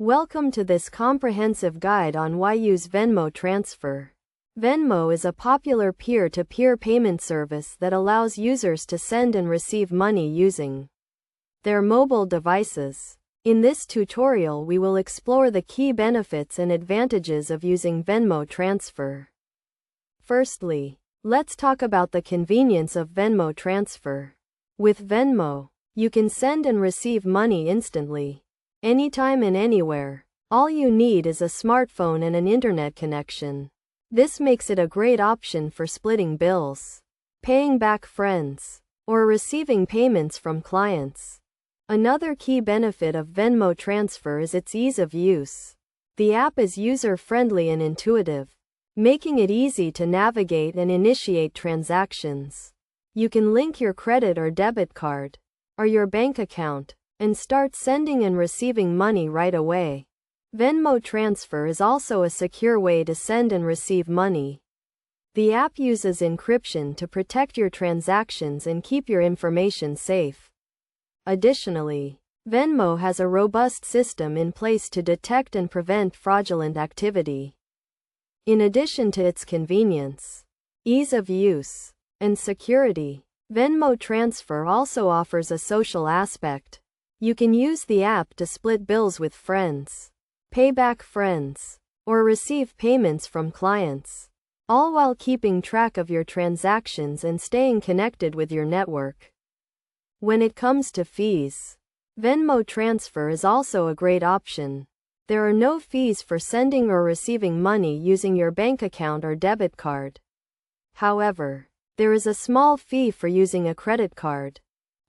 Welcome to this comprehensive guide on why use Venmo Transfer. Venmo is a popular peer-to-peer payment service that allows users to send and receive money using their mobile devices. In this tutorial, we will explore the key benefits and advantages of using Venmo Transfer. Firstly, let's talk about the convenience of Venmo Transfer. With Venmo, you can send and receive money instantly, anytime and anywhere. All you need is a smartphone and an internet connection. This makes it a great option for splitting bills, paying back friends, or receiving payments from clients. Another key benefit of Venmo Transfer is its ease of use. The app is user-friendly and intuitive, making it easy to navigate and initiate transactions. You can link your credit or debit card, or your bank account, and start sending and receiving money right away. Venmo Transfer is also a secure way to send and receive money. The app uses encryption to protect your transactions and keep your information safe. Additionally, Venmo has a robust system in place to detect and prevent fraudulent activity. In addition to its convenience, ease of use, and security, Venmo Transfer also offers a social aspect. You can use the app to split bills with friends, pay back friends, or receive payments from clients, all while keeping track of your transactions and staying connected with your network. When it comes to fees, Venmo Transfer is also a great option. There are no fees for sending or receiving money using your bank account or debit card. However, there is a small fee for using a credit card.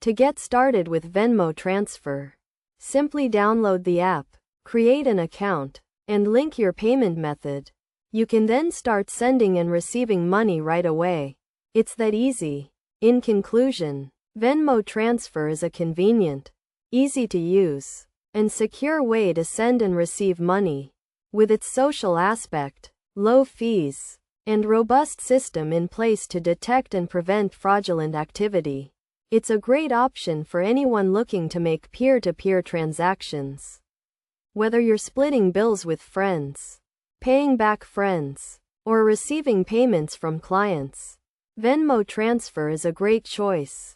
To get started with Venmo Transfer, simply download the app, create an account, and link your payment method. You can then start sending and receiving money right away. It's that easy. In conclusion, Venmo Transfer is a convenient, easy to use, and secure way to send and receive money. With its social aspect, low fees, and robust system in place to detect and prevent fraudulent activity, it's a great option for anyone looking to make peer-to-peer transactions. Whether you're splitting bills with friends, paying back friends, or receiving payments from clients, Venmo Transfer is a great choice.